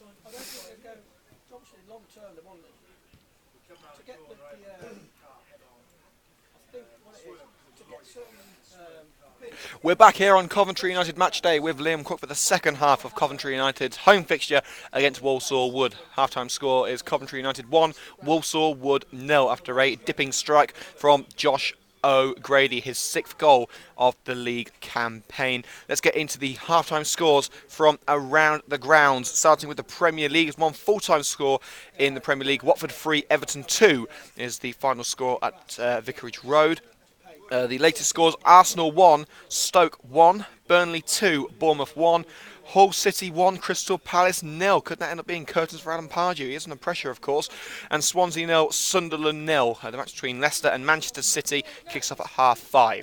I don't think they'll go. Obviously, long term, they want to get the I think what it is to get certain. We're back here on Coventry United match day with Liam Cook for the second half of Coventry United's home fixture against Walsall Wood. Half-time score is Coventry United 1, Walsall Wood 0 after a dipping strike from Josh O'Grady, his 6th goal of the league campaign. Let's get into the half-time scores from around the grounds, starting with the Premier League. It's one full-time score in the Premier League. Watford 3, Everton 2 is the final score at Vicarage Road. The latest scores: Arsenal 1, Stoke 1, Burnley 2, Bournemouth 1, Hull City 1, Crystal Palace 0. Could that end up being curtains for Adam Pardew? He is under pressure, of course. And Swansea 0, Sunderland 0. The match between Leicester and Manchester City kicks off at 5:30.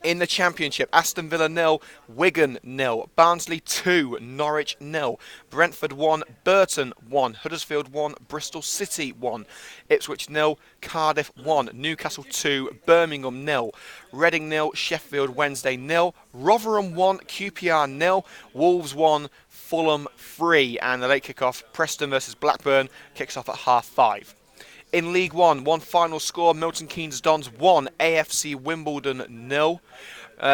In the Championship, Aston Villa 0, Wigan 0, Barnsley 2, Norwich 0, Brentford 1, Burton 1, Huddersfield 1, Bristol City 1, Ipswich 0, Cardiff 1, Newcastle 2, Birmingham 0, Reading 0, Sheffield Wednesday 0, Rotherham 1, QPR 0, Wolves 1, Fulham 3, and the late kick-off, Preston versus Blackburn, kicks off at 5:30. In League One, one final score: Milton Keynes Dons 1, AFC Wimbledon 0.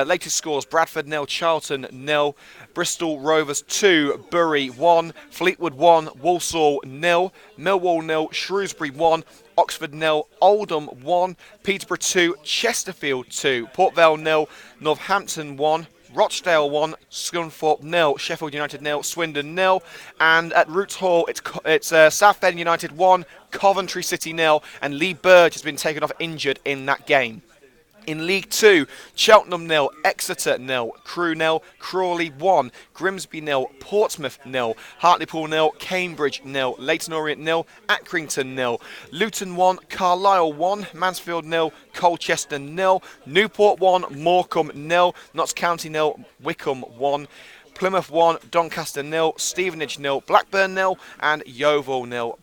Latest scores: Bradford 0, Charlton 0, Bristol Rovers 2, Bury 1, Fleetwood 1, Walsall 0, Millwall 0, Shrewsbury 1, Oxford 0, Oldham 1, Peterborough 2, Chesterfield 2, Port Vale 0, Northampton 1, Rochdale 1, Scunthorpe 0, Sheffield United 0, Swindon 0, and at Roots Hall it's Southend United 1, Coventry City 0, and Lee Burge has been taken off injured in that game. In League 2, Cheltenham 0, Exeter 0, Crewe 0, Crawley 1, Grimsby 0, Portsmouth 0, Hartlepool 0, Cambridge 0, Leyton Orient 0, Accrington 0, Luton 1, Carlisle 1, Mansfield 0, Colchester 0, Newport 1, Morecambe 0, Notts County 0, Wickham 1, Plymouth 1, Doncaster 0, Stevenage 0, Blackburn 0, and Yeovil 0,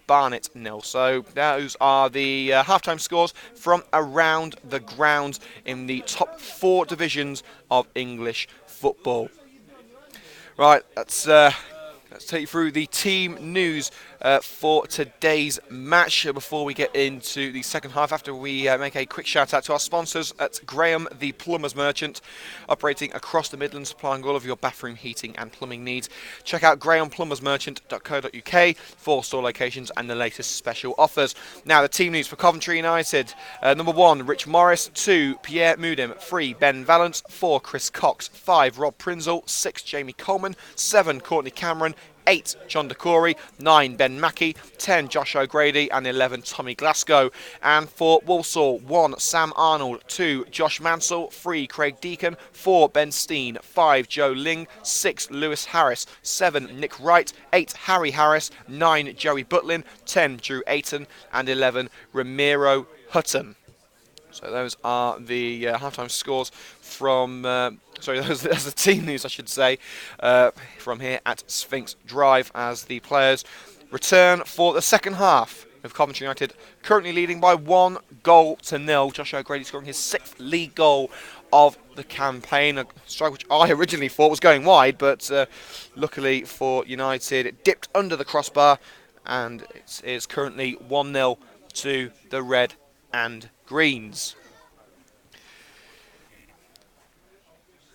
Barnet 0. So those are the half-time scores from around the grounds in the top 4 divisions of English football. Right, let's take you through the team news for today's match before we get into the second half, after we make a quick shout out to our sponsors at Graham the Plumbers Merchant, operating across the Midlands, supplying all of your bathroom heating and plumbing needs. Check out grahamplumbersmerchant.co.uk for store locations and the latest special offers. Now the team news for Coventry United: number 1, Rich Morris; 2, Pierre Mudim; 3, Ben Valance; 4, Chris Cox; 5, Rob Prinzel; 6, Jamie Coleman; 7, Courtney Cameron; 8, John DeCory; 9, Ben Mackey; 10, Josh O'Grady; and 11, Tommy Glasgow. And for Walsall: 1, Sam Arnold; 2, Josh Mansell; 3, Craig Deacon; 4, Ben Steen; 5, Joe Ling; 6, Lewis Harris; 7, Nick Wright; 8, Harry Harris; 9, Joey Butlin; 10, Drew Ayton; and 11, Ramiro Hutton. So those are the halftime scores from, that's the team news, I should say, from here at Sphinx Drive, as the players return for the second half, with Coventry United currently leading by 1-0. Josh O'Grady scoring his 6th league goal of the campaign, a strike which I originally thought was going wide, but luckily for United it dipped under the crossbar, and it is currently 1-0 to the Red and Greens.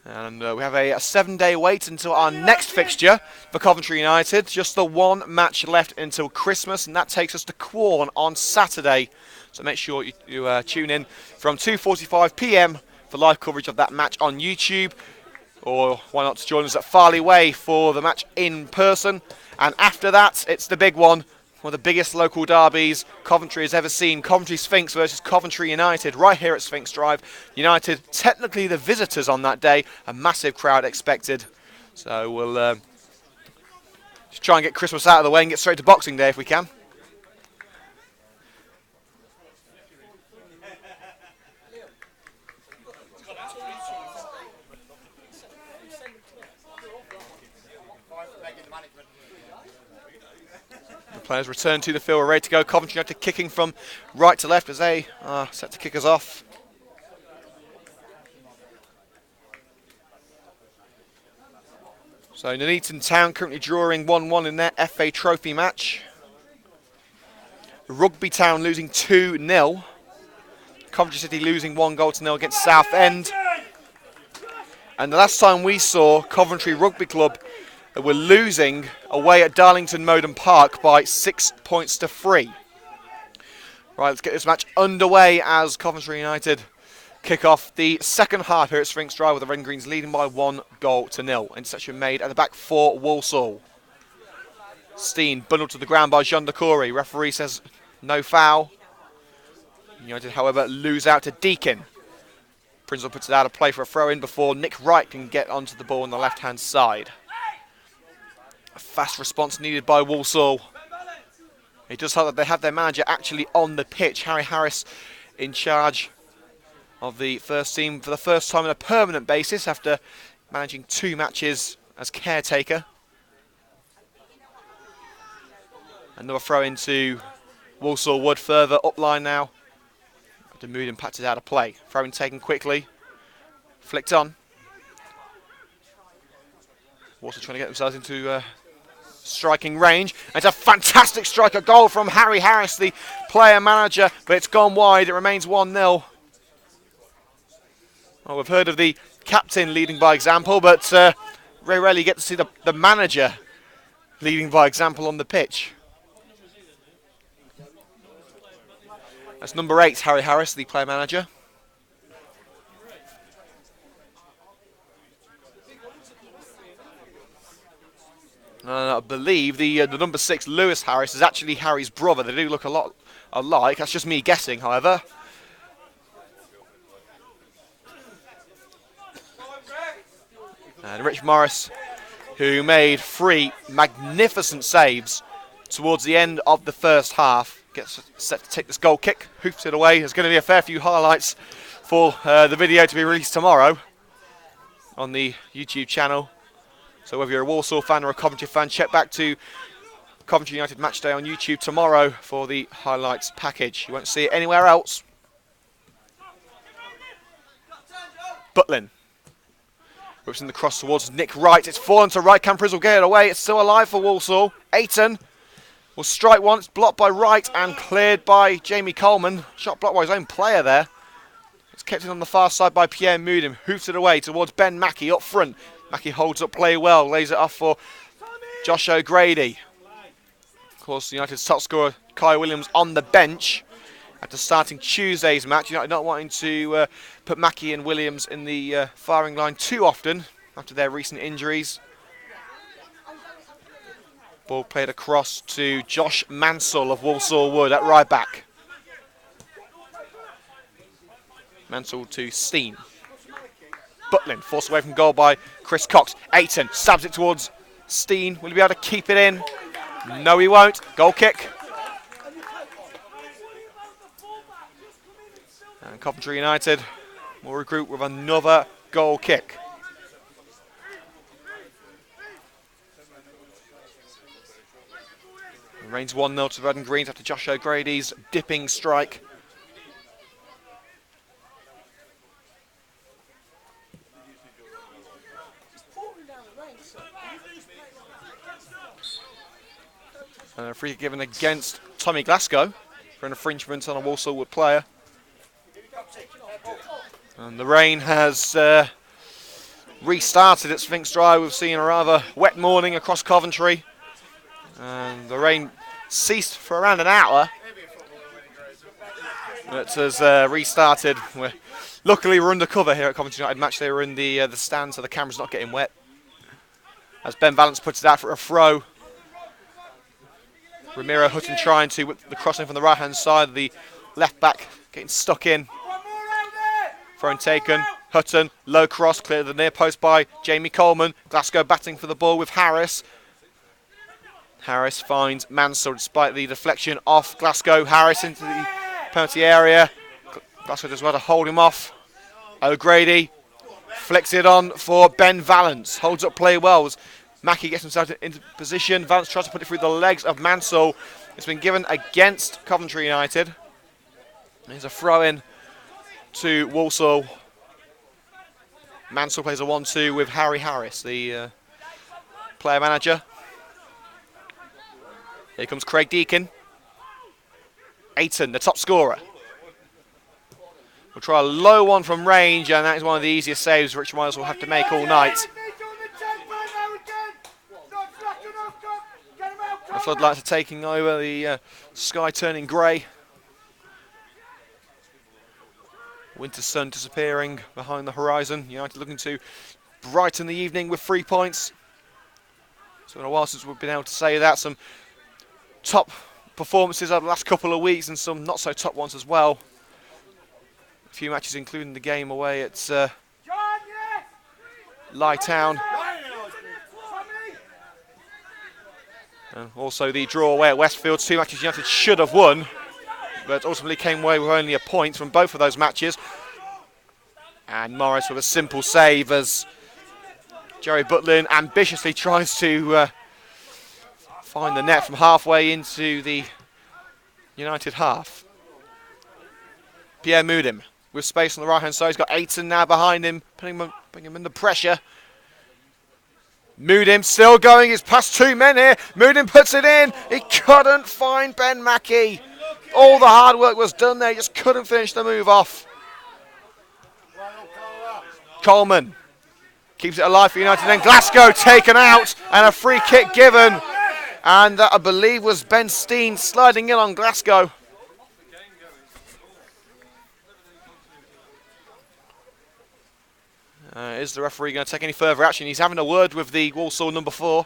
And we have a 7-day wait until our next fixture for Coventry United. Just the one match left until Christmas, and that takes us to Quorn on Saturday. So make sure you tune in from 2:45 p.m. for live coverage of that match on YouTube. Or why not join us at Farley Way for the match in person. And after that, it's the big one of the biggest local derbies Coventry has ever seen. Coventry Sphinx versus Coventry United, right here at Sphinx Drive. United technically the visitors on that day, a massive crowd expected. So we'll just try and get Christmas out of the way and get straight to Boxing Day if we can. Players return to the field, ready to go. Coventry United kicking from right to left as they are set to kick us off. So Nuneaton Town currently drawing 1-1 in their FA Trophy match. Rugby Town losing 2-0. Coventry City losing 1-0 against Southend. And the last time we saw Coventry Rugby Club were losing away at Darlington Modon Park by 6 points to 3. Right, let's get this match underway as Coventry United kick off the second half here at Sphinx Drive with the Red and Greens leading by 1-0. Interception made at the back for Walsall. Steen bundled to the ground by Jean de Corey. Referee says no foul. United, however, lose out to Deakin. Prinzel puts it out of play for a throw-in before Nick Wright can get onto the ball on the left-hand side. A fast response needed by Walsall. It does help that they have their manager actually on the pitch. Harry Harris in charge of the first team for the first time on a permanent basis after managing 2 matches as caretaker. Another throw into Walsall Wood further up line now. The mood impacted out of play. Throw in taken quickly. Flicked on. Walsall trying to get themselves into striking range. And it's a fantastic striker goal from Harry Harris, the player manager, but it's gone wide. It remains 1-0. Well, we've heard of the captain leading by example, but very rarely you get to see the manager leading by example on the pitch. That's number 8, Harry Harris, the player manager. I believe the number 6, Lewis Harris, is actually Harry's brother. They do look a lot alike. That's just me guessing, however. And Rich Morris, who made 3 magnificent saves towards the end of the first half, gets set to take this goal kick, hoops it away. There's going to be a fair few highlights for the video to be released tomorrow on the YouTube channel. So whether you're a Walsall fan or a Coventry fan, check back to Coventry United Match Day on YouTube tomorrow for the highlights package. You won't see it anywhere else. Butlin whips in the cross towards Nick Wright. It's fallen to right. Can Frizzle get it away? It's still alive for Walsall. Ayton will strike once, blocked by Wright and cleared by Jamie Coleman. Shot blocked by his own player there. It's kept in on the far side by Pierre Moodham. Hoofs it away towards Ben Mackey up front. Mackey holds up play well, lays it off for Josh O'Grady. Of course, United's top scorer, Kai Williams, on the bench after starting Tuesday's match. United not wanting to put Mackey and Williams in the firing line too often after their recent injuries. Ball played across to Josh Mansell of Walsall Wood at right back. Mansell to Steen. Butlin forced away from goal by Chris Cox. Ayton stabs it towards Steen. Will he be able to keep it in? No, he won't. Goal kick. And Coventry United will regroup with another goal kick. It remains 1-0 to the Red and Greens after Josh O'Grady's dipping strike. And a free kick given against Tommy Glasgow for an infringement on a Walsall Wood player. And the rain has restarted at Sphinx Drive. We've seen a rather wet morning across Coventry. And the rain ceased for around an hour. It has restarted. Luckily, we're under cover here at Coventry United Match. They were in the stand, so the camera's not getting wet. As Ben Valance puts it out for a throw. Ramiro Hutton trying to, with the crossing from the right-hand side, the left back getting stuck in. Throw taken. Hutton, low cross, cleared the near post by Jamie Coleman. Glasgow batting for the ball with Harris. Harris finds Mansell despite the deflection off Glasgow. Harris into the penalty area. Glasgow does well to hold him off. O'Grady flicks it on for Ben Valance. Holds up play well. Mackey gets himself into position. Valance tries to put it through the legs of Mansell. It's been given against Coventry United. There's a throw-in to Walsall. Mansell plays a 1-2 with Harry Harris, the player manager. Here comes Craig Deacon. Ayton, the top scorer. We'll try a low one from range, and that is one of the easiest saves Richard Miles will have to make all night. The floodlights are taking over, the sky turning grey. Winter sun disappearing behind the horizon. United looking to brighten the evening with 3 points. It's been a while since we've been able to say that. Some top performances over the last couple of weeks and some not so top ones as well. A few matches including the game away at Lytown. And also the draw away at Westfield. 2 matches United should have won, but ultimately came away with only a point from both of those matches. And Morris with a simple save as Jerry Butlin ambitiously tries to find the net from halfway into the United half. Pierre Moodim with space on the right hand side. He's got Ayton now behind him, putting him under pressure. Moodim still going, he's past 2 men here. Moodim puts it in, he couldn't find Ben Mackey. All the hard work was done there, he just couldn't finish the move off. Coleman keeps it alive for United, then Glasgow taken out and a free kick given. And that I believe was Ben Steen sliding in on Glasgow. Is the referee going to take any further action? He's having a word with the Walsall number 4.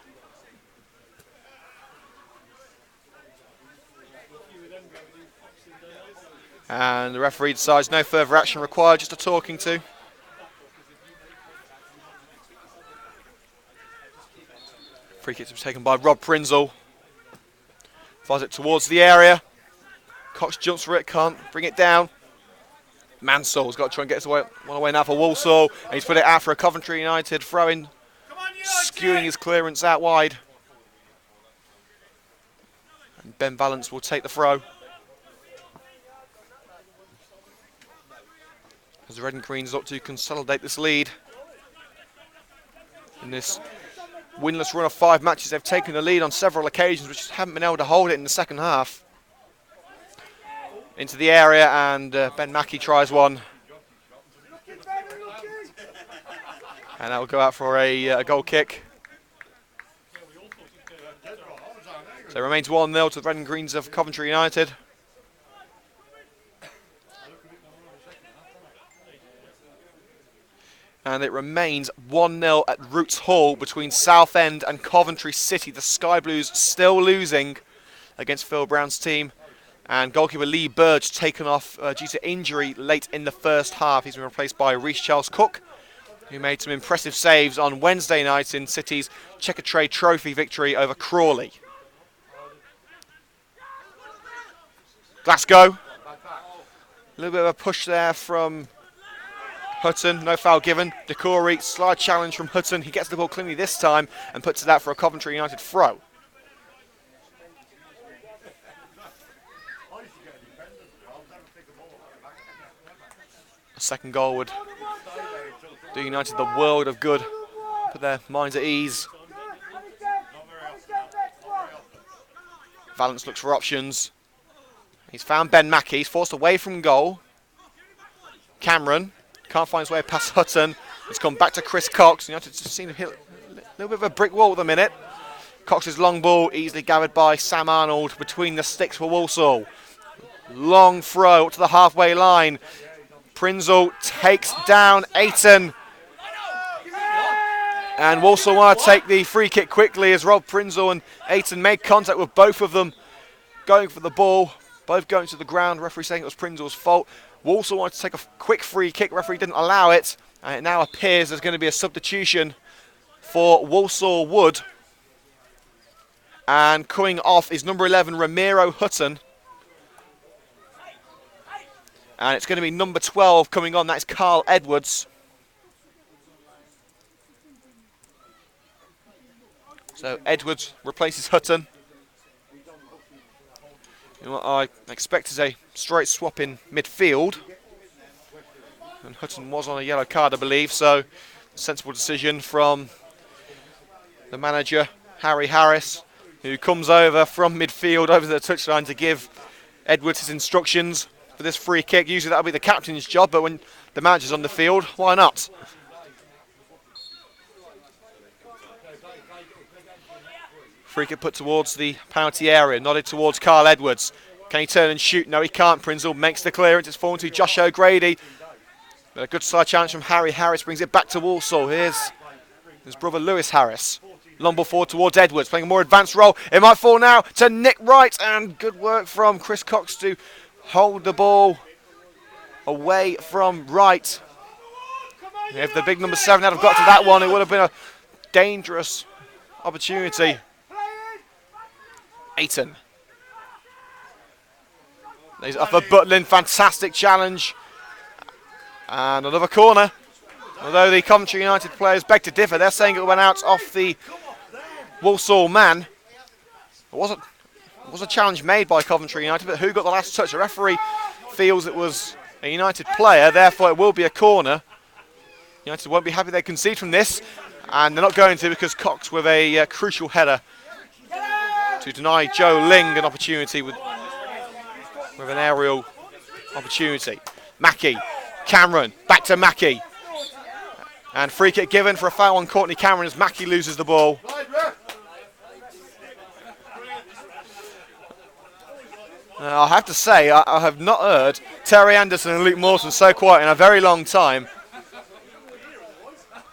And the referee decides no further action required, just a talking to. Free kick was taken by Rob Prinzel. Fires it towards the area. Cox jumps for it, can't bring it down. Mansell's got to try and get one away now for Walsall. And he's put it out for a Coventry United throw-in, skewing his clearance out wide. And Ben Valance will take the throw. As the Red and Greens look to consolidate this lead. In this winless run of 5 matches, they've taken the lead on several occasions, which haven't been able to hold it in the second half. Into the area, and Ben Mackey tries one. And that will go out for a goal kick. So it remains 1-0 to the Red and Greens of Coventry United. And it remains 1-0 at Roots Hall between Southend and Coventry City. The Sky Blues still losing against Phil Brown's team. And goalkeeper Lee Burge taken off due to injury late in the first half. He's been replaced by Reece Charles Cook, who made some impressive saves on Wednesday night in City's Checkatrade Trophy victory over Crawley. Glasgow. A little bit of a push there from Hutton, no foul given. Decory, slide challenge from Hutton. He gets the ball cleanly this time and puts it out for a Coventry United throw. A second goal would do United the world of good, put their minds at ease. Valance looks for options. He's found Ben Mackey, he's forced away from goal. Cameron can't find his way past Hutton. It's gone back to Chris Cox. United just seem to hit a little bit of a brick wall at the minute. Cox's long ball easily gathered by Sam Arnold between the sticks for Walsall. Long throw up to the halfway line. Prinzel takes down Ayton. And Walsall want to take the free kick quickly as Rob Prinzel and Ayton made contact with both of them going for the ball. Both going to the ground. Referee saying it was Prinzel's fault. Walsall wanted to take a quick free kick. Referee didn't allow it. And it now appears there's going to be a substitution for Walsall Wood. And coming off is number 11, Ramiro Hutton. And it's going to be number 12 coming on. That's Carl Edwards. So Edwards replaces Hutton. And what I expect is a straight swap in midfield. And Hutton was on a yellow card, I believe. So sensible decision from the manager, Harry Harris, who comes over from midfield over the touchline to give Edwards his instructions for this free kick. Usually that'll be the captain's job, but when the manager's on the field, why not? Free kick put towards the penalty area, nodded towards Carl Edwards. Can he turn and shoot? No, he can't. Prinzel makes the clearance. It's fallen to Josh O'Grady. But a good side challenge from Harry Harris brings it back to Walsall. Here's his brother Lewis Harris. Long ball forward towards Edwards, playing a more advanced role. It might fall now to Nick Wright, and good work from Chris Cox to hold the ball away from Wright. If the big number 7 had got to that one, it would have been a dangerous opportunity. Ayton. He's up for Butlin, fantastic challenge. And another corner. Although the Coventry United players beg to differ, they're saying it went out off the Walsall man. It was a challenge made by Coventry United, but who got the last touch? The referee feels it was a United player, therefore it will be a corner. United won't be happy they concede from this, and they're not going to, because Cox with a crucial header to deny Joe Ling an opportunity with an aerial opportunity. Mackey, Cameron, back to Mackey. And free kick given for a foul on Courtney Cameron as Mackey loses the ball. I have to say, I have not heard Terry Anderson and Luke Mawson so quiet in a very long time.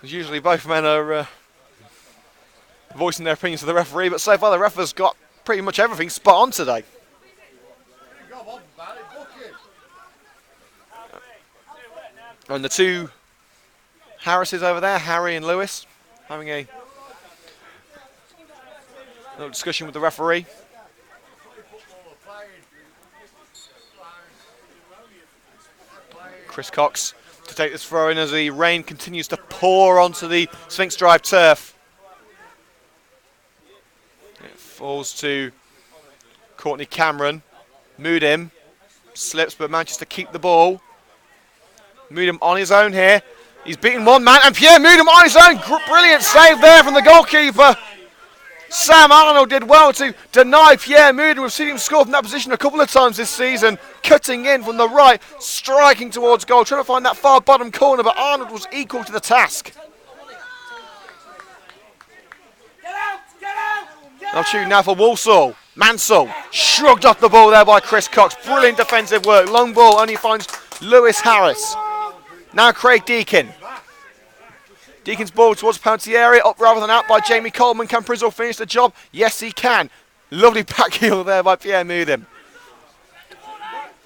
Usually both men are voicing their opinions to the referee, but so far the ref has got pretty much everything spot on today. And the two Harrises over there, Harry and Lewis, having a little discussion with the referee. Chris Cox to take this throw in as the rain continues to pour onto the Sphinx Drive turf. It falls to Courtney Cameron. Moodim slips but manages to keep the ball. Moodim on his own here. He's beaten one man, and Pierre Moodim on his own. Brilliant save there from the goalkeeper. Sam Arnold did well to deny Pierre Moodim. We've seen him score from that position a couple of times this season. Cutting in from the right, striking towards goal, trying to find that far bottom corner, but Arnold was equal to the task. Opportunity now for Walsall. Mansell shrugged off the ball there by Chris Cox. Brilliant defensive work. Long ball only finds Lewis Harris. Now Craig Deakin. Deakin's ball towards the penalty area, up rather than out by Jamie Coleman. Can Prinzel finish the job? Yes, he can. Lovely back heel there by Pierre Moodim.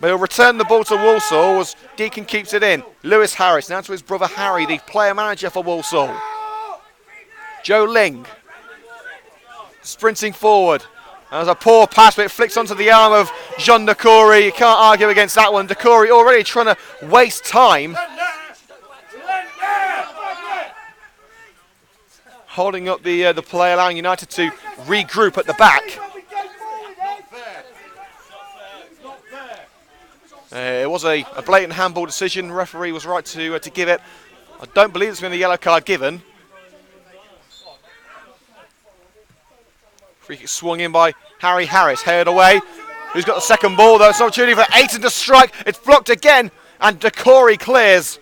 But he'll return the ball to Walsall as Deakin keeps it in. Lewis Harris now to his brother Harry, the player manager for Walsall. Joe Ling sprinting forward. There's a poor pass, but it flicks onto the arm of Jean Decory. You can't argue against that one. Decory already trying to waste time. Holding up the play, allowing United to regroup at the back. It was a blatant handball decision. The referee was right to give it. I don't believe there's been a yellow card given. Free kick swung in by Harry Harris, headed away. Who's got the second ball though? It's an opportunity for Ayton to strike. It's blocked again, and Decory clears.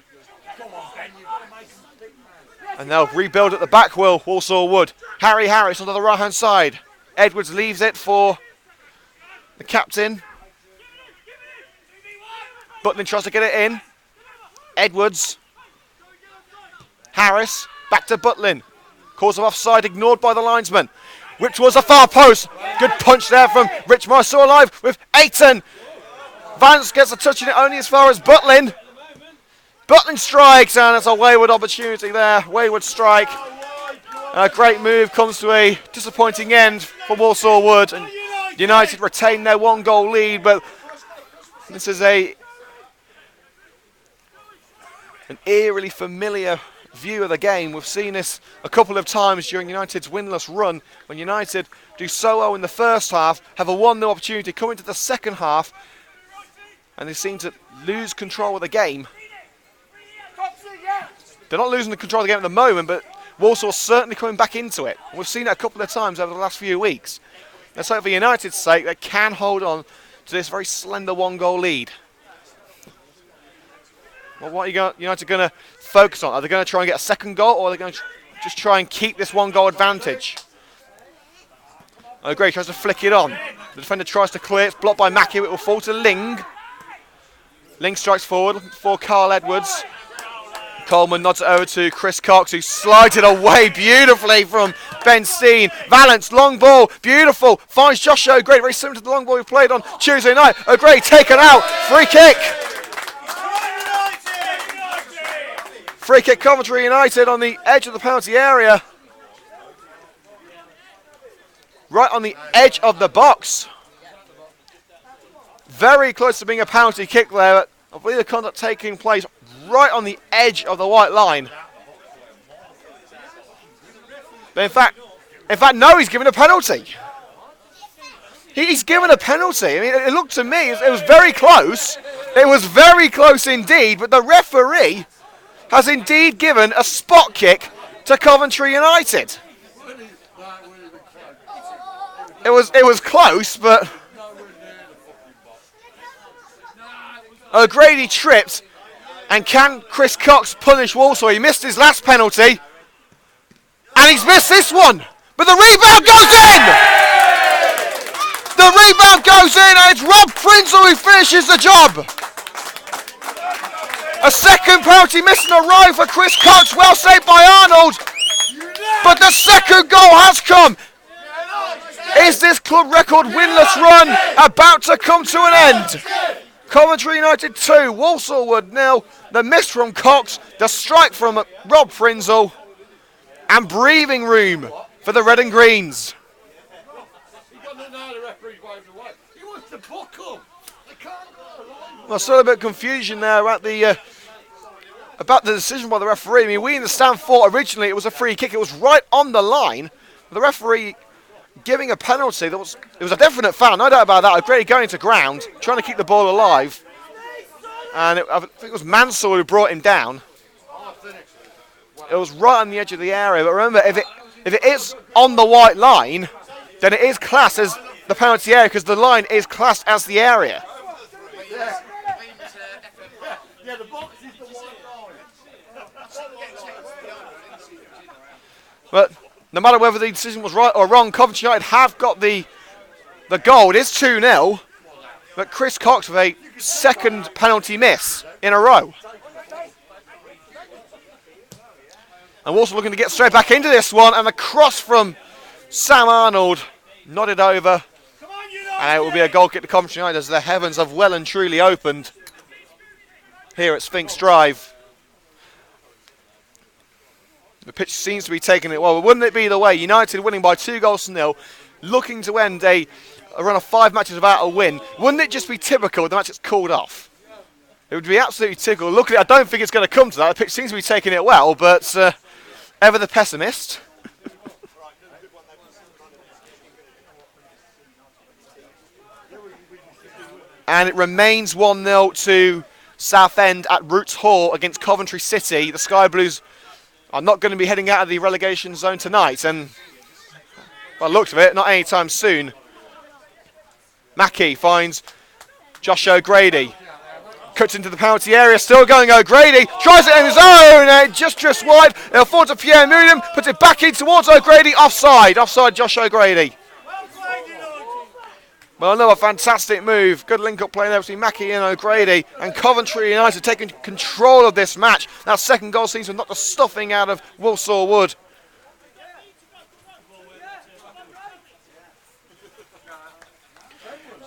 And they'll rebuild at the back, Walsall would. Harry Harris onto the right-hand side. Edwards leaves it for the captain. Butlin tries to get it in. Edwards. Harris, back to Butlin. Calls of offside, ignored by the linesman. Whipped towards the far post. Good punch there from Rich Morris, still alive with Ayton. Vance gets a touch in it only as far as Butlin. Butlin strikes, and it's a wayward opportunity there. Wayward strike. A great move comes to a disappointing end for Walsall Wood. And United retain their 1-goal lead, but this is an eerily familiar view of the game. We've seen this a couple of times during United's winless run, when United do so well in the first half, have a 1-0 opportunity, come into the second half, and they seem to lose control of the game. They're not losing the control of the game at the moment, but Walsall certainly coming back into it. We've seen it a couple of times over the last few weeks. Let's hope for United's sake they can hold on to this very slender one-goal lead. Well, what are United going to focus on? Are they going to try and get a second goal, or are they going to just try and keep this one-goal advantage? O'Grady tries to flick it on. The defender tries to clear. It's blocked by Mackie. It will fall to Ling. Ling strikes forward for Carl Edwards. Coleman nods it over to Chris Cox, who slides it away beautifully from Ben Steen. Valance, long ball, beautiful. Finds Josh O'Grady, very similar to the long ball we played on Tuesday night. O'Grady taken out. Free kick. Free kick, Coventry United on the edge of the penalty area. Right on the edge of the box. Very close to being a penalty kick there. I believe the conduct taking place right on the edge of the white line. But in fact, no, he's given a penalty. He's given a penalty. I mean, it looked to me, it was very close. It was very close indeed, but the referee has indeed given a spot kick to Coventry United. It was close, but O'Grady tripped, and can Chris Cox punish Walsall? He missed his last penalty, and he's missed this one, but the rebound goes in! The rebound goes in, and it's Rob Prinzel who finishes the job. A second penalty miss in a row for Chris Cox, well saved by Arnold, but the second goal has come. Is this club record winless run about to come to an end? Coventry United 2, Walsall Wood 0. The miss from Cox, the strike from Rob Prinzel, and breathing room for the Red and Greens. Well, still a bit of confusion there about the decision by the referee. I mean, we in the stand thought originally it was a free kick. It was right on the line. The referee giving a penalty. It was a definite foul, no doubt about that. O'Grady going to ground, trying to keep the ball alive. And I think it was Mansell who brought him down. It was right on the edge of the area. But remember, if it is on the white line, then it is classed as the penalty area because the line is classed as the area. But no matter whether the decision was right or wrong, Coventry United have got the goal. It is 2-0, but Chris Cox with a second penalty miss in a row. And Walsall looking to get straight back into this one, and the cross from Sam Arnold nodded over. And it will be a goal kick to Coventry United as the heavens have well and truly opened here at Sphinx Drive. The pitch seems to be taking it well, but wouldn't it be the way? United winning by 2-0, looking to end a run of 5 matches without a win. Wouldn't it just be typical the match gets called off? It would be absolutely typical. Look at it, I don't think it's going to come to that. The pitch seems to be taking it well, but ever the pessimist. And it remains 1-0 to Southend at Roots Hall against Coventry City. The Sky Blues are not going to be heading out of the relegation zone tonight, and by the looks of it, not anytime soon. Mackie finds Josh O'Grady. Cuts into the penalty area, still going O'Grady. Tries it in his own, just wide. It'll fall to Pierre Moodham, puts it back in towards O'Grady. Offside Josh O'Grady. Well, another fantastic move. Good link-up play there between Mackie and O'Grady. And Coventry United taking control of this match. That second goal seems to knock the stuffing out of Walsall Wood.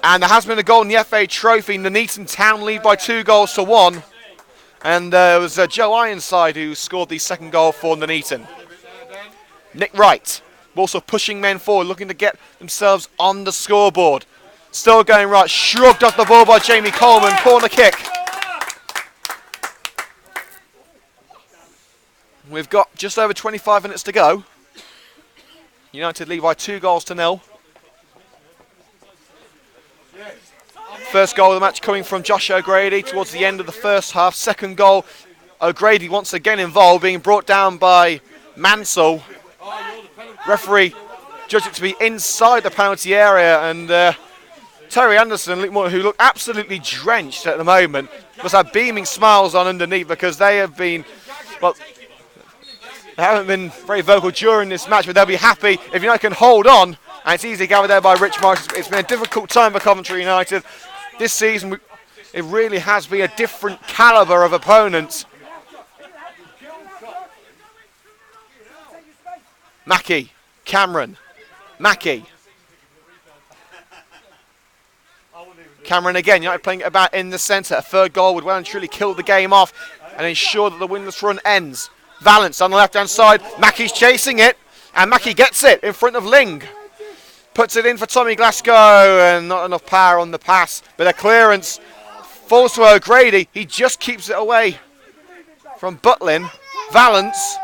And there has been a goal in the FA Trophy. Nuneaton Town lead by 2-1. And it was Joe Ironside who scored the second goal for Nuneaton. Nick Wright. Walsall pushing men forward, looking to get themselves on the scoreboard. Still going right, shrugged off the ball by Jamie Coleman, corner kick. We've got just over 25 minutes to go. United lead by 2-0. First goal of the match coming from Josh O'Grady towards the end of the first half. Second goal, O'Grady once again involved, being brought down by Mansell. Referee judged it to be inside the penalty area, and Terry Anderson, who look absolutely drenched at the moment, must have beaming smiles on underneath, because they have been, well, they haven't been very vocal during this match, but they'll be happy if United can hold on. And it's easily gathered there by Rich Morris. It's been a difficult time for Coventry United this season. It really has been a different calibre of opponent. Mackie, Cameron, Mackie. Cameron again, United playing it about in the centre. A third goal would well and truly kill the game off and ensure that the winless run ends. Valance on the left-hand side. Mackie's chasing it, and Mackie gets it in front of Ling. Puts it in for Tommy Glasgow, and not enough power on the pass. But a clearance falls to O'Grady. He just keeps it away from Butlin. Valance.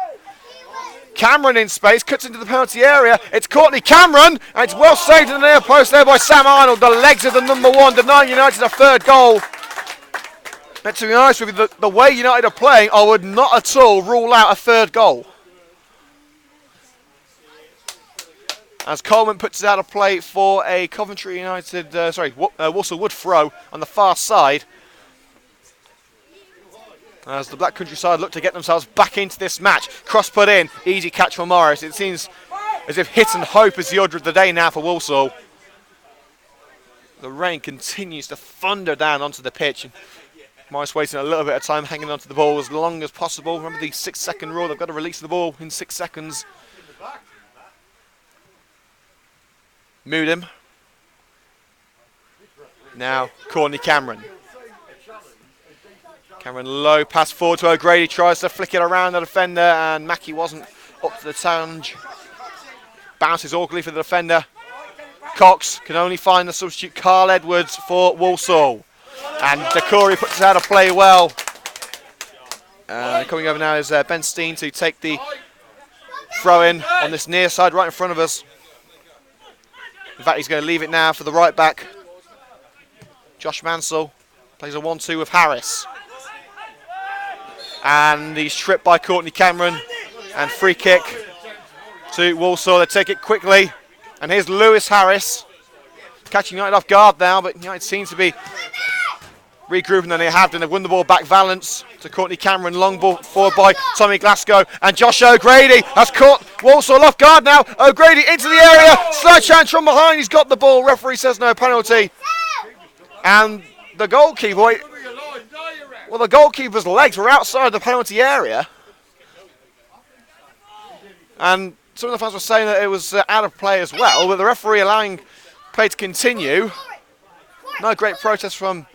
Cameron in space, cuts into the penalty area. It's Courtney Cameron, and it's well saved in the near post there by Sam Arnold. The legs of the number one, denying United a third goal. And to be honest with you, the way United are playing, I would not at all rule out a third goal. As Coleman puts it out of play for a Coventry United, Walsall Wood throw on the far side. As the Black Country side look to get themselves back into this match. Cross put in, easy catch for Morris. It seems as if hit and hope is the order of the day now for Walsall. The rain continues to thunder down onto the pitch. Morris wasting a little bit of time hanging onto the ball as long as possible. Remember the 6-second rule, they've got to release the ball in 6 seconds. Moodham. Now Courtney Cameron. Cameron low, pass forward to O'Grady, tries to flick it around the defender, and Mackie wasn't up to the challenge. Bounces awkwardly for the defender. Cox can only find the substitute Carl Edwards for Walsall. And Decory puts it out of play well. Coming over now is Ben Steen to take the throw in on this near side right in front of us. In fact, he's going to leave it now for the right back. Josh Mansell plays a 1-2 with Harris. And he's tripped by Courtney Cameron. And free kick to Walsall. They take it quickly. And here's Lewis Harris. Catching United off guard now, but United seems to be regrouping than they have done. They've won the ball back. Valance to Courtney Cameron. Long ball forward by Tommy Glasgow. And Josh O'Grady has caught Walsall off guard now. O'Grady into the area. Slide chance from behind. He's got the ball. Referee says no penalty. And the goalkeeper... Well, the goalkeeper's legs were outside the penalty area. And some of the fans were saying that it was out of play as well, but the referee allowing play to continue. No great protest from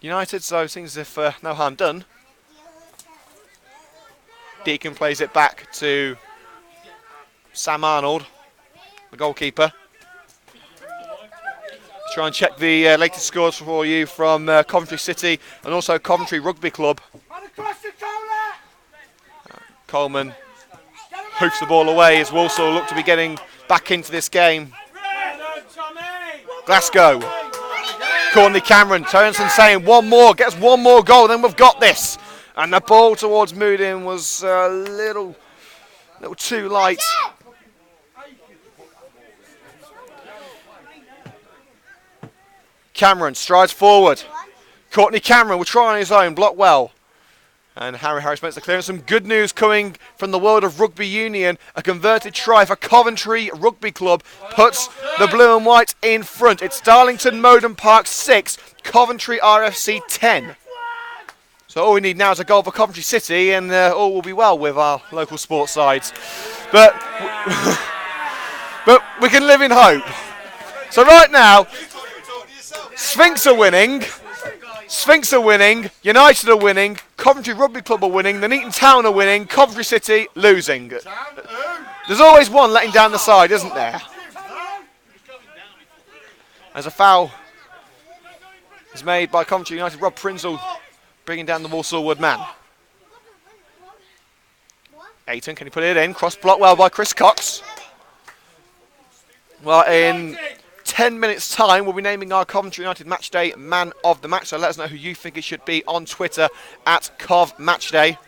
United, so it seems as if no harm done. Deacon plays it back to Sam Arnold, the goalkeeper. Try and check the latest scores for you from Coventry City and also Coventry Rugby Club. Coleman hoops the ball away as Walsall look to be getting back into this game. Glasgow. Courtney Cameron turns and saying one more, gets one more goal, then we've got this. And the ball towards Moodham was a little too light. Cameron strides forward. Courtney Cameron will try on his own, block well. And Harry Harris makes the clearance. Some good news coming from the world of rugby union. A converted try for Coventry Rugby Club puts the blue and white in front. It's Darlington Modern Park 6, Coventry RFC 10. So all we need now is a goal for Coventry City and all will be well with our local sports sides. But we can live in hope. So right now, Sphinx are winning, United are winning, Coventry Rugby Club are winning, Nuneaton Town are winning, Coventry City losing. There's always one letting down the side, isn't there? As a foul is made by Coventry United, Rob Prinzel bringing down the Walsall Wood man. Ayton, can he put it in? Cross block well by Chris Cox. Well, in 10 minutes time we'll be naming our Coventry United Matchday Man of the Match, so let us know who you think it should be on Twitter at CovMatchday.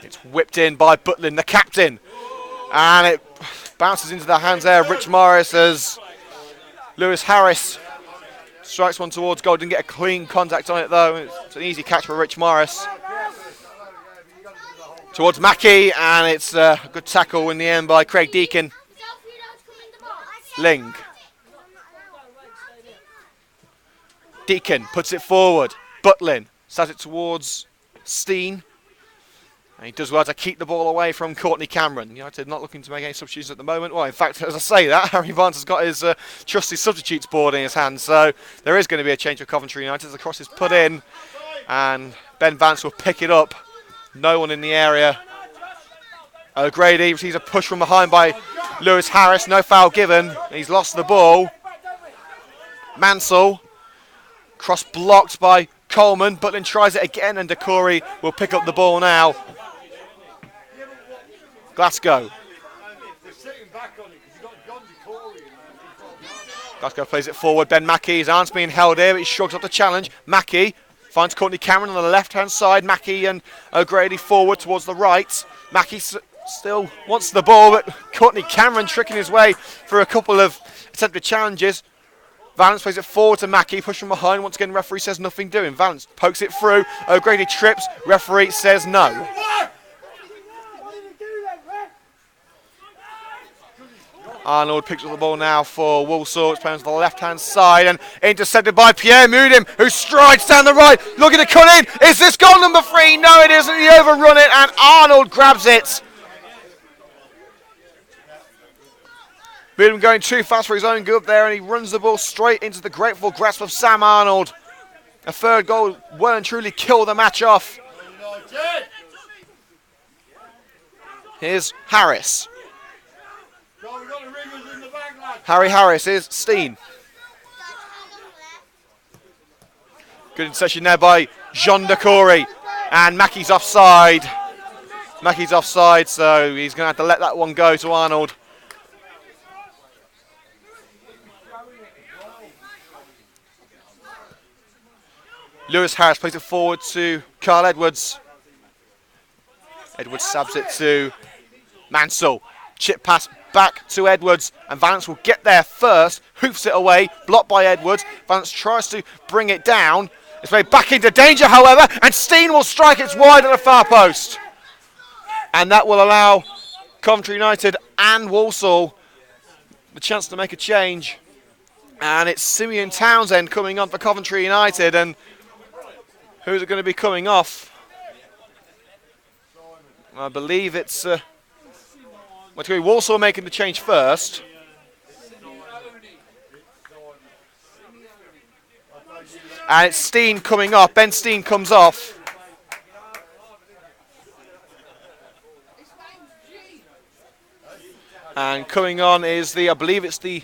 It's whipped in by Butlin, the captain. And it bounces into the hands there of Rich Morris as Lewis Harris strikes one towards goal. Didn't get a clean contact on it though. It's an easy catch for Rich Morris. Towards Mackey, and it's a good tackle in the end by Craig Deacon. Ling. Deacon puts it forward. Butlin sets it towards Steen. And he does well to keep the ball away from Courtney Cameron. United not looking to make any substitutions at the moment. Well, in fact, as I say that, Harry Barnes has got his trusty substitutes board in his hand. So there is going to be a change for Coventry United as the cross is put in. And Ben Vance will pick it up. No one in the area. O'Grady receives a push from behind by Lewis Harris. No foul given. He's lost the ball. Mansell. Cross blocked by Coleman. Butlin tries it again and Decory will pick up the ball now. Glasgow. Glasgow plays it forward. Ben Mackey. His arm's being held here, but he shrugs off the challenge. Mackey finds Courtney Cameron on the left-hand side. Mackey and O'Grady forward towards the right. Mackey still wants the ball, but Courtney Cameron tricking his way through a couple of attempted challenges. Valance plays it forward to Mackey, push from behind. Once again, referee says nothing doing. Valance pokes it through. O'Grady trips. Referee says no. Arnold picks up the ball now for Walsall. It's playing to the left-hand side and intercepted by Pierre Mudim, who strides down the right, looking to cut in. Is this goal number 3? No, it isn't. He overrun it and Arnold grabs it. Mudim going too fast for his own good there, and he runs the ball straight into the grateful grasp of Sam Arnold. A third goal well and truly kill the match off. Here's Harris. Harry Harris is Steen. Good interception there by Jean Decory. And Mackey's offside. Mackey's offside, so he's going to have to let that one go to Arnold. Lewis Harris plays it forward to Carl Edwards. Edwards stabs it to Mansell. Chip pass back to Edwards, and Valance will get there first, hoofs it away, blocked by Edwards. Valance tries to bring it down. It's played back into danger, however, and Steen will strike it wide at the far post. And that will allow Coventry United and Walsall the chance to make a change. And it's Simeon Townsend coming on for Coventry United, and who's it going to be coming off? I believe it's Walsall making the change first. And it's Steen coming off. Ben Steen comes off. And coming on is I believe it's the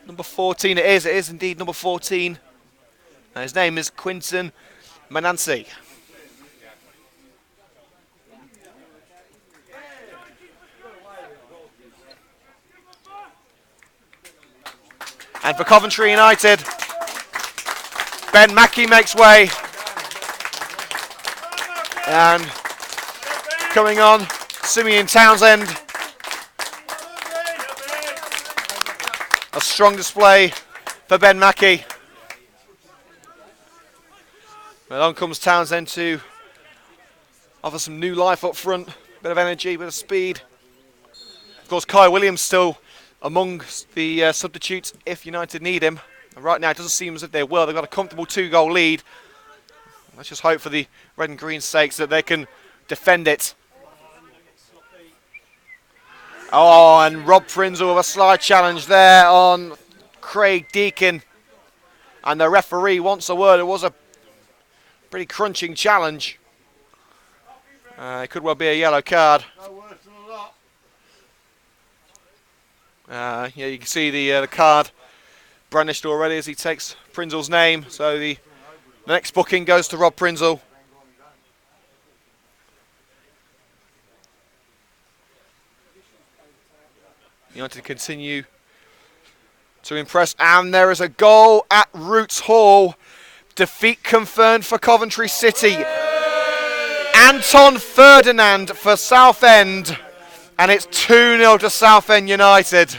number 14. It is indeed number 14. And his name is Quinton Manansi. And for Coventry United, Ben Mackey makes way. And coming on, Simeon Townsend. A strong display for Ben Mackey. But on comes Townsend to offer some new life up front. Bit of energy, bit of speed. Of course, Kai Williams still among the substitutes if United need him. And right now it doesn't seem as if they will. They've got a comfortable 2-goal lead. Let's just hope for the red and green sakes that they can defend it. Oh, and Rob Prinzel with a slide challenge there on Craig Deacon. And the referee wants a word. It was a pretty crunching challenge. It could well be a yellow card. Yeah, you can see the card brandished already as he takes Prinzel's name. So the next booking goes to Rob Prinzel. United continue to impress, and there is a goal at Roots Hall. Defeat confirmed for Coventry City. Anton Ferdinand for Southend, and it's 2-0 to Southend United.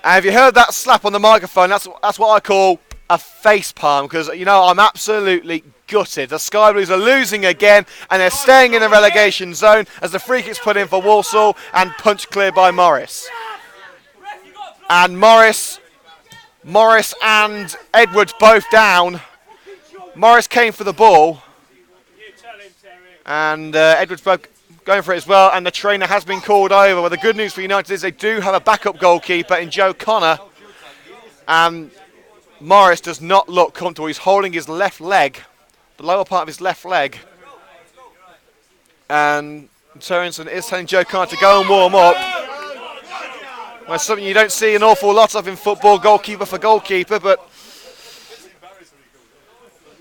And have you heard that slap on the microphone? That's what I call a face palm, because, you know, I'm absolutely gutted. The Sky Blues are losing again, and they're staying in the relegation zone as the free kick's put in for Walsall and punch cleared by Morris. And Morris and Edwards both down. Morris came for the ball, and Edwards both going for it as well, and the trainer has been called over. Well, the good news for United is they do have a backup goalkeeper in Joe Connor, and Morris does not look comfortable. He's holding his left leg, the lower part of his left leg, and Sorensen is telling Joe Connor to go and warm up. Well, something you don't see an awful lot of in football, goalkeeper for goalkeeper, but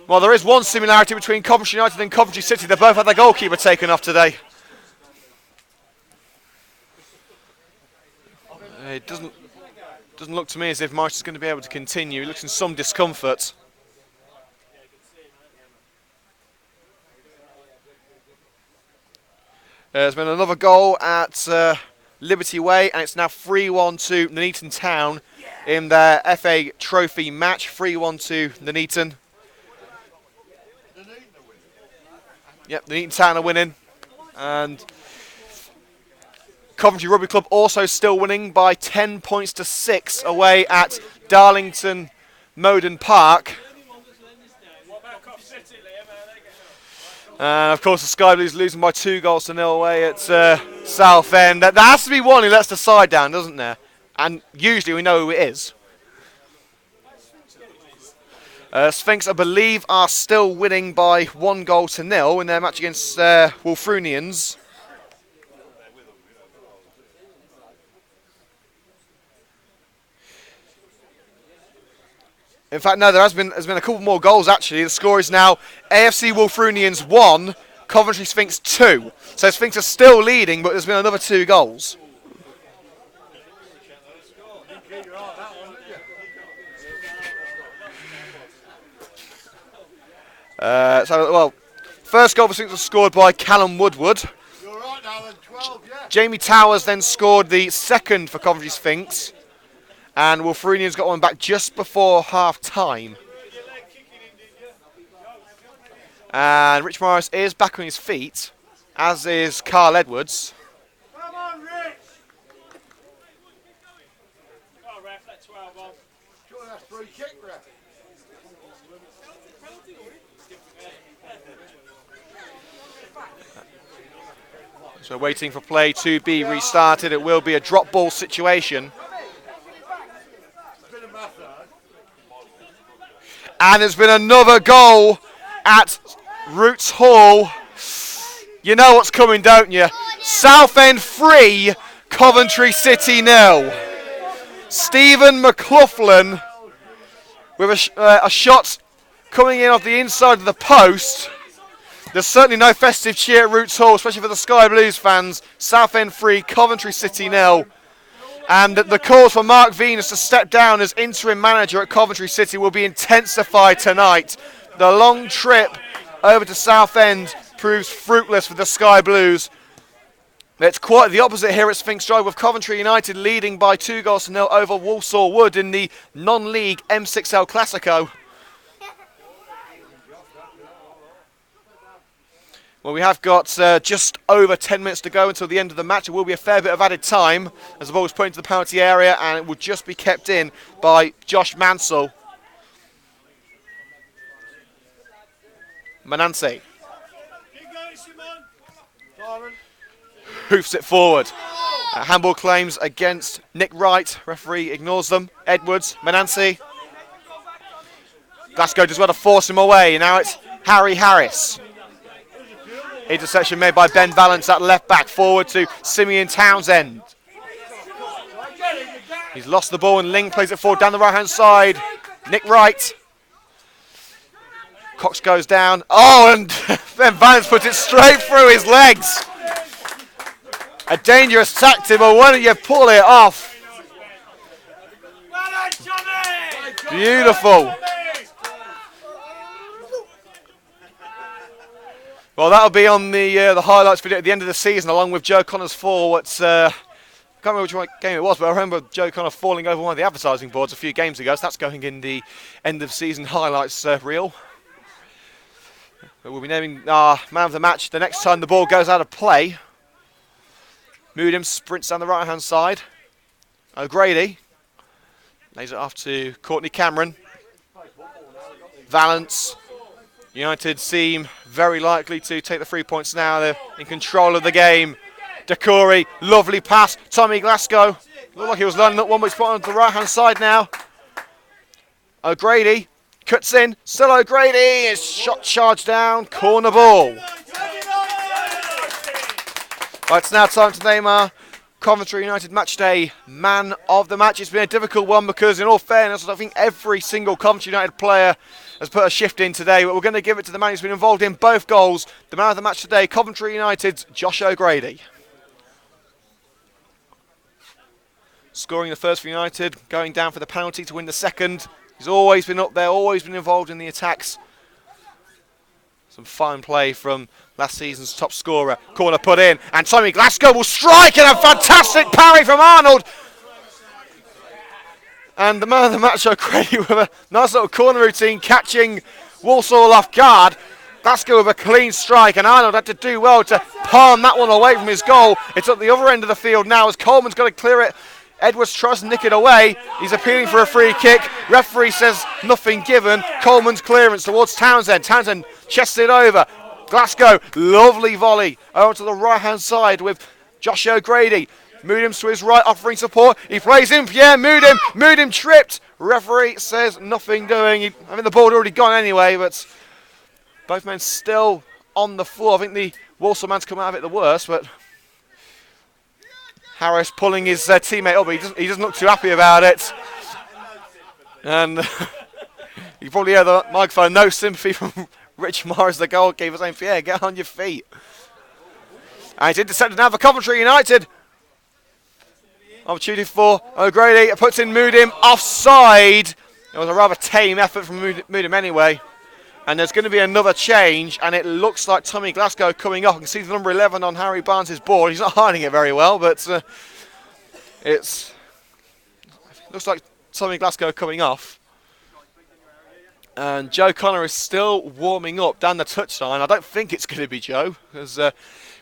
well, there is one similarity between Coventry United and Coventry City. They both had their goalkeeper taken off today. It doesn't look to me as if Morris is going to be able to continue. He looks in some discomfort. There's been another goal at Liberty Way, and it's now 3-1 to Nuneaton Town in their FA Trophy match. 3-1 to Nuneaton. Yep, Nuneaton Town are winning, and Coventry Rugby Club also still winning by 10 points to 6 away at Darlington Moden Park. And of course the Sky Blues losing by 2-0 away at Southend. There has to be one who lets the side down, doesn't there? And usually we know who it is. Sphinx, I believe, are still winning by 1-0 in their match against Wolfrunians. In fact, no, there's been a couple more goals, actually. The score is now AFC Wolfrunians 1, Coventry Sphinx 2. So Sphinx are still leading, but there's been another 2 goals. First goal for Sphinx was scored by Callum Woodward. You're right now, then 12, yeah. Jamie Towers then scored the second for Coventry Sphinx. And Wolfrunians got one back just before half-time. And Rich Morris is back on his feet, as is Carl Edwards. Come on, Rich! Oh, ref, let 12 on. Sure, that's free kick, ref. So waiting for play to be restarted. It will be a drop ball situation. And there's been another goal at Roots Hall. You know what's coming, don't you? Southend 3, Coventry City 0. Stephen McLaughlin with a shot coming in off the inside of the post. There's certainly no festive cheer at Roots Hall, especially for the Sky Blues fans. Southend 3, Coventry City 0. And the calls for Mark Venus to step down as interim manager at Coventry City will be intensified tonight. The long trip over to Southend proves fruitless for the Sky Blues. It's quite the opposite here at Sphinx Drive, with Coventry United leading by 2-0 over Walsall Wood in the non-league M6L Classico. Well, we have got just over 10 minutes to go until the end of the match. There will be a fair bit of added time as the ball is put into the penalty area, and it will just be kept in by Josh Mansell. Mananse hoofs it forward. Handball claims against Nick Wright. Referee ignores them. Edwards, Mananse. Glasgow does well to force him away. Now it's Harry Harris. Interception made by Ben Valance at left back, forward to Simeon Townsend. He's lost the ball and Ling plays it forward down the right hand side. Nick Wright. Cox goes down. Oh, and Ben Valance puts it straight through his legs. A dangerous tactic, but why don't you pull it off? Beautiful. Well, that'll be on the highlights video at the end of the season, along with Joe Connor's fall. I can't remember which game it was, but I remember Joe Connor falling over one of the advertising boards a few games ago, so that's going in the end of season highlights reel. But we'll be naming our man of the match the next time the ball goes out of play. Moodham sprints down the right-hand side. O'Grady lays it off to Courtney Cameron. Valance. United seem very likely to take the 3 points now. They're in control of the game. Decory, lovely pass. Tommy Glasgow. Looked like he was lining up one, but he's put on the right-hand side now. O'Grady cuts in. Still O'Grady. It's shot charged down. Corner ball. Right, it's now time to name our Coventry United Matchday man of the match. It's been a difficult one because, in all fairness, I think every single Coventry United player has put a shift in today, but we're going to give it to the man who's been involved in both goals. The man of the match today, Coventry United's Josh O'Grady. Scoring the first for United, going down for the penalty to win the second. He's always been up there, always been involved in the attacks. Some fine play from last season's top scorer. Corner put in, and Tommy Glasgow will strike, and a fantastic parry from Arnold. And the man of the match, O'Grady, with a nice little corner routine, catching Walsall off guard. Glasgow with a clean strike, and Arnold had to do well to palm that one away from his goal. It's at the other end of the field now as Coleman's got to clear it. Edwards tries to nick it away. He's appealing for a free kick. Referee says nothing given. Coleman's clearance towards Townsend. Townsend chests it over. Glasgow, lovely volley over to the right-hand side with Josh O'Grady. Moodham to his right, offering support. He plays in Pierre Moodham. Moodham tripped. Referee says nothing doing. I mean, the ball had already gone anyway, but both men still on the floor. I think the Walsall man's come out of it the worst, but Harris pulling his teammate up. He doesn't look too happy about it. And you probably hear the microphone. No sympathy from Rich Morris, the goalkeeper, saying, Pierre, get on your feet. And it's intercepted now for Coventry United. Opportunity for O'Grady. Puts in Moodham offside. It was a rather tame effort from Moodham anyway. And there's going to be another change, and it looks like Tommy Glasgow coming up. You can see the number 11 on Harry Barnes' board. He's not hiding it very well, but it looks like Tommy Glasgow coming off. And Joe Connor is still warming up down the touchline. I don't think it's going to be Joe, because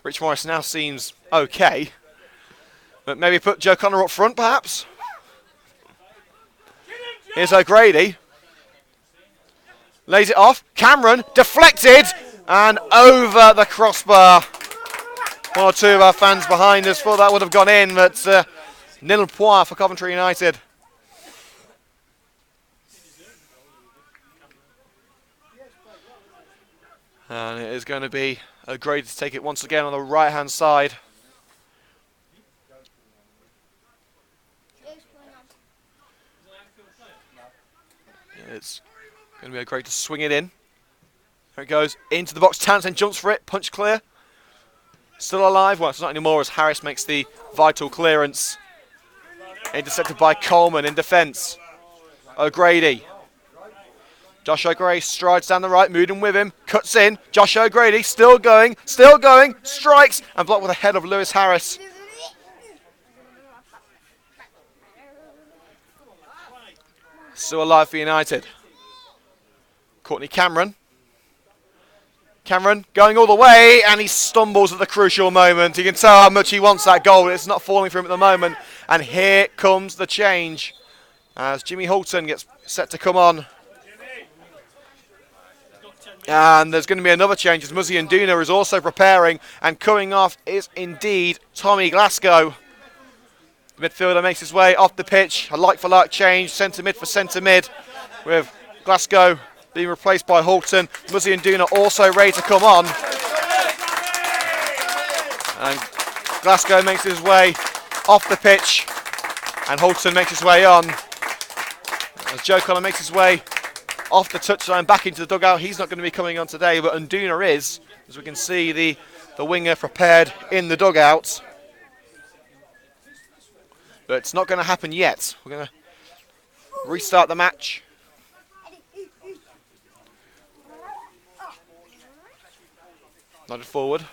Rich Morris now seems okay. But maybe put Joe Connor up front, perhaps. Here's O'Grady. Lays it off. Cameron deflected and over the crossbar. One or two of our fans behind us thought that would have gone in, but nil point for Coventry United. And it is going to be O'Grady to take it once again on the right-hand side. It's going to be O'Grady to swing it in. There it goes into the box. Townsend jumps for it. Punch clear. Still alive. Well, it's not anymore as Harris makes the vital clearance. Intercepted by Coleman in defence. O'Grady. Josh O'Grady strides down the right. Moodham with him. Cuts in. Josh O'Grady still going. Still going. Strikes. And blocked with the head of Lewis Harris. Still alive for United. Courtney Cameron. Cameron going all the way, and he stumbles at the crucial moment. You can tell how much he wants that goal. It's not falling for him at the moment. And here comes the change as Jimmy Hulton gets set to come on. And there's going to be another change as Muzzy and Duna is also preparing. And coming off is indeed Tommy Glasgow. The midfielder makes his way off the pitch. A like-for-like change, centre mid for centre mid, with Glasgow being replaced by Hulton. Muzzy and Duna also ready to come on. And Glasgow makes his way off the pitch, and Hulton makes his way on. As Joe Connor makes his way off the touchline back into the dugout, he's not going to be coming on today, but Nduna is, as we can see the winger prepared in the dugout. But it's not going to happen yet. We're going to restart the match. Nodded forward.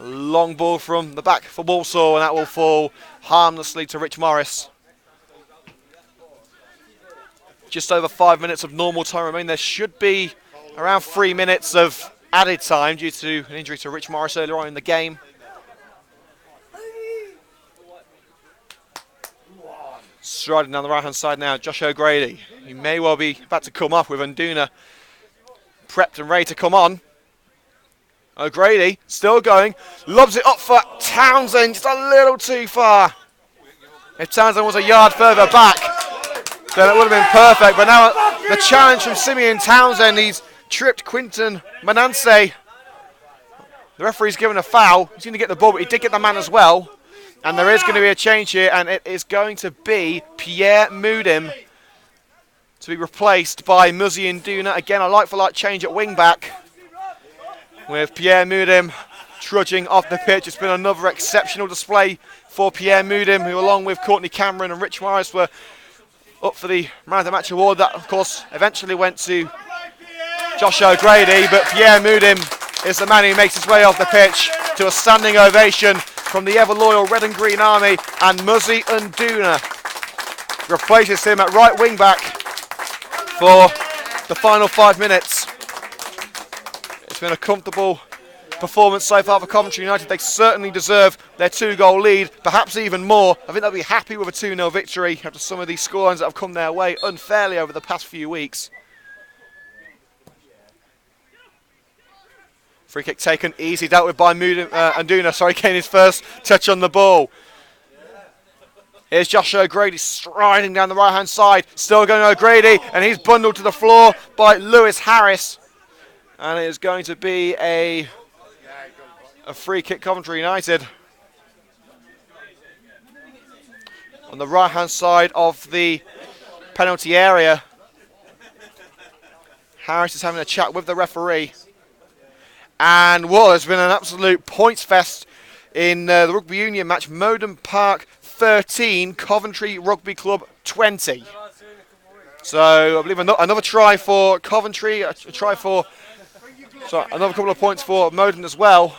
Long ball from the back for Walsall, and that will fall harmlessly to Rich Morris. Just over 5 minutes of normal time remain. There should be around 3 minutes of added time due to an injury to Rich Morris earlier on in the game. Striding down the right hand side now, Josh O'Grady. He may well be about to come off with Nduna prepped and ready to come on. O'Grady still going, lobs it up for Townsend, just a little too far. If Townsend was a yard further back, then it would have been perfect. But now the challenge from Simeon Townsend, he's tripped Quinton Manance. The referee's given a foul. He's going to get the ball, but he did get the man as well. And there is going to be a change here, and it is going to be Pierre Mudim to be replaced by Muzzy Nduna. Again, a like-for-like change at wing-back, with Pierre Mudim trudging off the pitch. It's been another exceptional display for Pierre Mudim, who along with Courtney Cameron and Rich Morris were up for the Man of the Match award. That, of course, eventually went to Josh O'Grady, but Pierre Mudim is the man who makes his way off the pitch to a standing ovation from the ever-loyal Red and Green Army, and Muzzy Nduna replaces him at right wing-back for the final 5 minutes. It's been a comfortable performance so far for Coventry United. They certainly deserve their 2-goal lead, perhaps even more. I think they'll be happy with a 2-0 victory after some of these scorelines that have come their way unfairly over the past few weeks. Free kick taken, easy, dealt with by Nduna, getting his first touch on the ball. Here's Josh O'Grady striding down the right-hand side, still going O'Grady, and he's bundled to the floor by Lewis Harris. And it is going to be a free kick, Coventry United. On the right-hand side of the penalty area, Harris is having a chat with the referee. And well, there's been an absolute points fest in the rugby union match. Modon Park 13, Coventry Rugby Club 20. So I believe another try for Coventry, a try for, so another couple of points for Modon as well.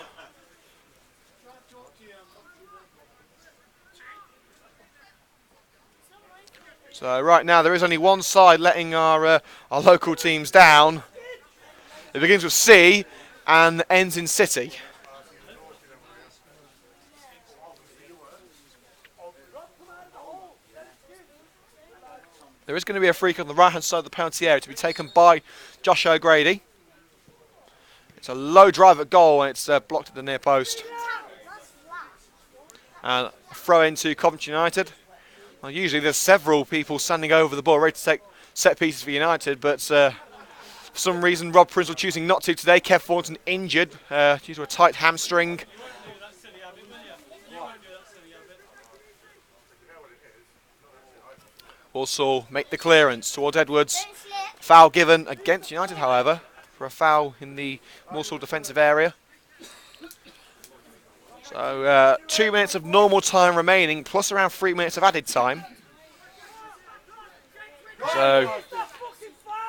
So right now there is only one side letting our local teams down. It begins with C and ends in City. There is going to be a free kick on the right-hand side of the penalty area to be taken by Josh O'Grady. It's a low drive at goal, and it's blocked at the near post. And a throw into Coventry United. Well, usually there's several people standing over the ball ready to take set pieces for United, but for some reason Rob Prince choosing not to today. Kev Thornton injured due to a tight hamstring. Also make the clearance towards Edwards. Foul given against United, however, for a foul in the Walsall defensive area. So 2 minutes of normal time remaining, plus around 3 minutes of added time. So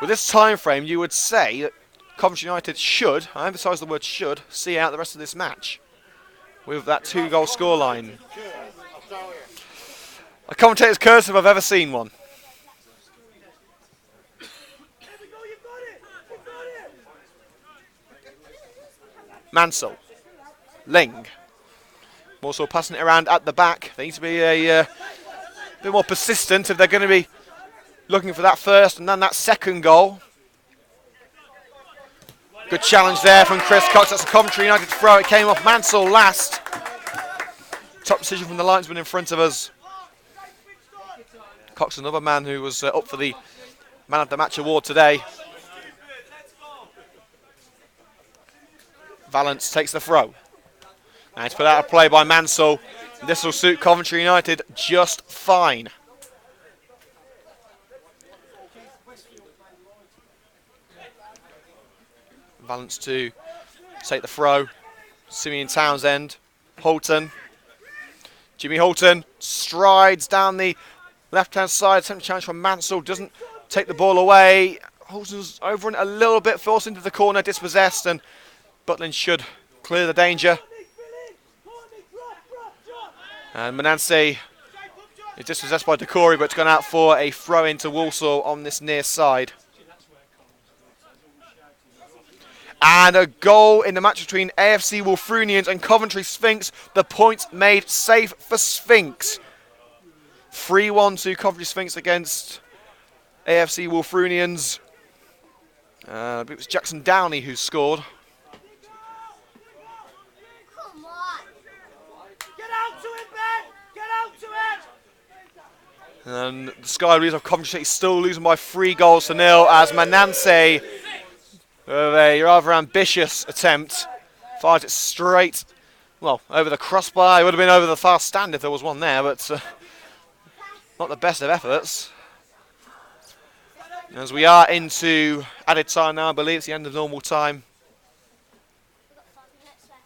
with this time frame, you would say that Coventry United should, I emphasise the word should, see out the rest of this match with that 2-goal scoreline. A commentator's curse if I've ever seen one. Mansell, Ling. Also passing it around at the back. They need to be a bit more persistent if they're going to be looking for that first and then that second goal. Good challenge there from Chris Cox. That's a Coventry United throw. It came off Mansell last. Top decision from the linesman in front of us. Cox, another man who was up for the Man of the Match award today. Valance takes the throw. And it's put out of play by Mansell. This will suit Coventry United just fine. Valance to take the throw. Simeon Townsend. Holton. Jimmy Holton strides down the left-hand side. Attempting challenge from Mansell. Doesn't take the ball away. Holton's over and a little bit, forced into the corner, dispossessed, and Butlin should clear the danger. And Mananse is dispossessed by Decory, but it's gone out for a throw into Walsall on this near side. And a goal in the match between AFC Wolfrunians and Coventry Sphinx. The point made safe for Sphinx. 3-1 to Coventry Sphinx against AFC Wolfrunians. It was Jackson Downey who scored. Come on. Get out to it, Ben! Get out to it! And the Sky Blues of Coventry City still losing by 3-0 as Mananse, with a rather ambitious attempt, fires it straight, well, over the crossbar. It would have been over the far stand if there was one there, but not the best of efforts. As we are into added time now, I believe it's the end of normal time. We've got 5 minutes left.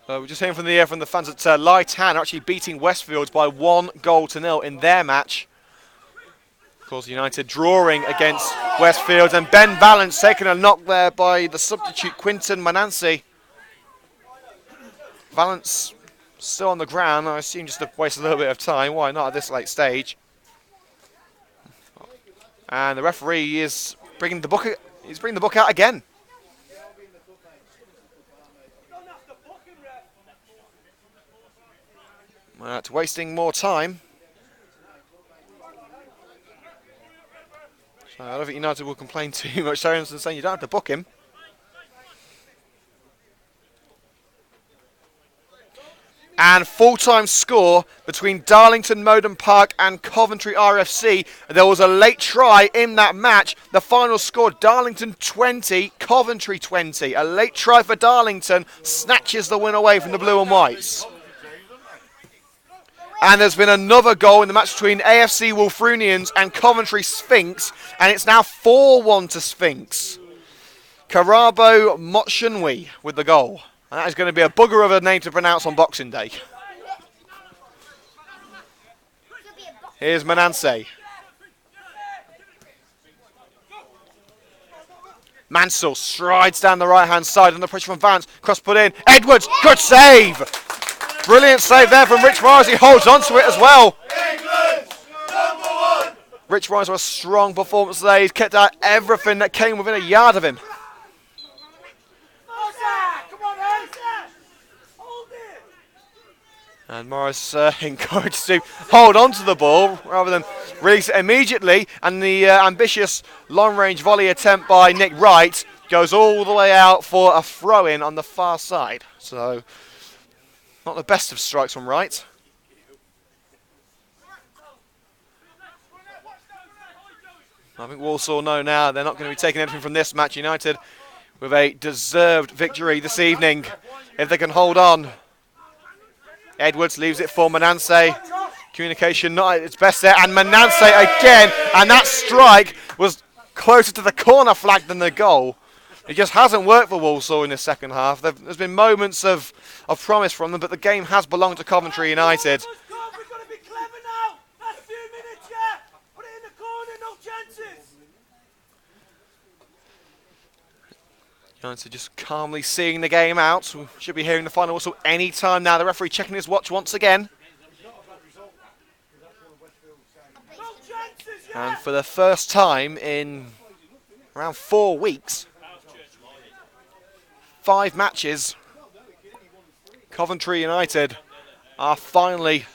We're just hearing from the fans that Lytan are actually beating Westfield by 1-0 in their match. Of course, United drawing against Westfield, and Ben Valance taking a knock there by the substitute Quinton Mananse. Valance still on the ground. I assume just to waste a little bit of time. Why not at this late stage? And the referee is bringing the book. He's bringing the book out again. Wasting more time. So I don't think United will complain too much. Sorensen saying you don't have to book him. And full-time score between Darlington Modern Park and Coventry RFC. There was a late try in that match. The final score, Darlington 20, Coventry 20. A late try for Darlington snatches the win away from the Blue and Whites. And there's been another goal in the match between AFC Wolfrunians and Coventry Sphinx, and it's now 4-1 to Sphinx. Karabo Motshunwi with the goal. And that is going to be a bugger of a name to pronounce on Boxing Day. Here's Mananse. Mansell strides down the right-hand side under pressure from Vance. Cross put in. Edwards, good save! Brilliant save there from Rich Morris. He holds on to it as well. Rich Morris with a strong performance there. He's kept out everything that came within a yard of him. And Morris encouraged to hold on to the ball rather than release it immediately. And the ambitious long-range volley attempt by Nick Wright goes all the way out for a throw-in on the far side. So, not the best of strikes from Wright. I think Walsall know now they're not going to be taking anything from this match. United with a deserved victory this evening, if they can hold on. Edwards leaves it for Mananse. Communication not at its best there. And Mananse again. And that strike was closer to the corner flag than the goal. It just hasn't worked for Walsall in the second half. There's been moments of promise from them, but the game has belonged to Coventry United. We've got to be clever now. Last few minutes, yeah. Put it in the corner, no chances. United just calmly seeing the game out. We should be hearing the final whistle any time now. The referee checking his watch once again. And for the first time in around 4 weeks, 5 matches, Coventry United are finally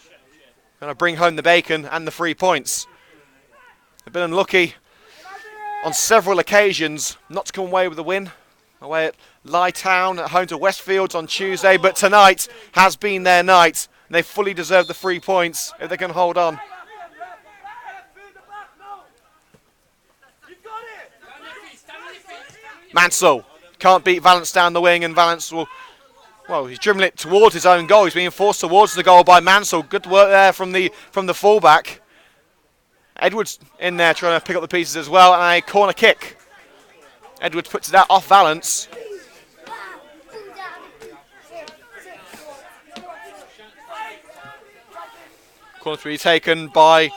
going to bring home the bacon and the 3 points. They've been unlucky on several occasions not to come away with a win. Away at Lytown, at home to Westfields on Tuesday, but tonight has been their night. And they fully deserve the 3 points if they can hold on. Mansell can't beat Valance down the wing, and Valance will, well, he's dribbling it towards his own goal. He's being forced towards the goal by Mansell. Good work there from the fullback. Edwards in there trying to pick up the pieces as well, and a corner kick. Edwards puts it out off Valance. Corner to be taken by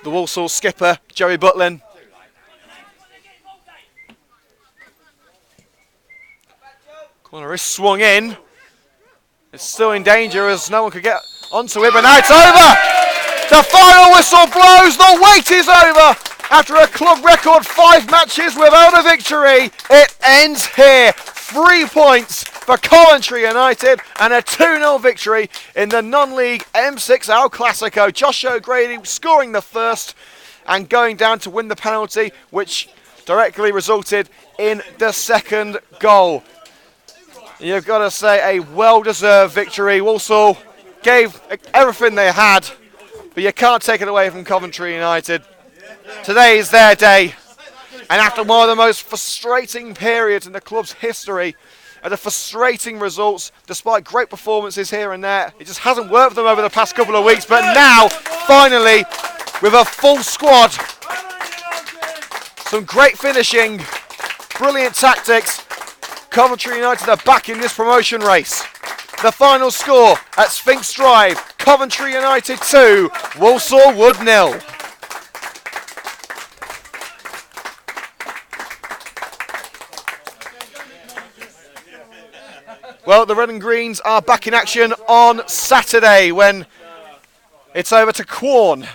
the Walsall skipper, Joey Butlin. Corner is swung in. It's still in danger as no one could get onto it, but now it's over! The final whistle blows, the wait is over! After a club record 5 matches without a victory, it ends here. 3 points for Coventry United and a 2-0 victory in the non-league M6 El Clasico. Josh O'Grady scoring the first and going down to win the penalty, which directly resulted in the second goal. You've got to say a well-deserved victory. Walsall gave everything they had, but you can't take it away from Coventry United. Today is their day, and after one of the most frustrating periods in the club's history, and the frustrating results, despite great performances here and there, it just hasn't worked for them over the past couple of weeks, but now, finally, with a full squad, some great finishing, brilliant tactics, Coventry United are back in this promotion race. The final score at Sphinx Drive, Coventry United 2, Walsall Wood 0. Well, the Red and Greens are back in action on Saturday when it's over to Quorn.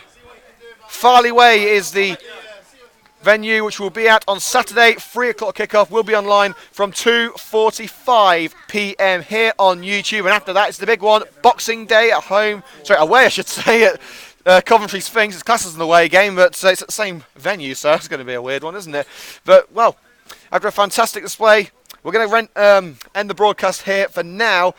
Farley Way is the venue which we'll be at on Saturday. 3 o'clock kickoff. Will be online from 2:45 p.m. here on YouTube, and after that it's the big one, Boxing Day at home. Sorry, away I should say, at Coventry Sphinx. It's classed as an away game, but it's at the same venue, so it's going to be a weird one, isn't it? But well, after a fantastic display, we're going to end the broadcast here for now.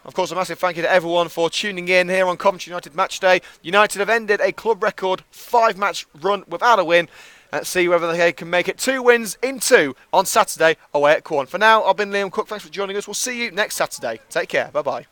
Of course, a massive thank you to everyone for tuning in here on Coventry United Match Day. United have ended a club record 5-match run without a win. Let's see whether they can make it 2 wins in 2 on Saturday away at Quorn. For now, I've been Liam Cook. Thanks for joining us. We'll see you next Saturday. Take care. Bye-bye.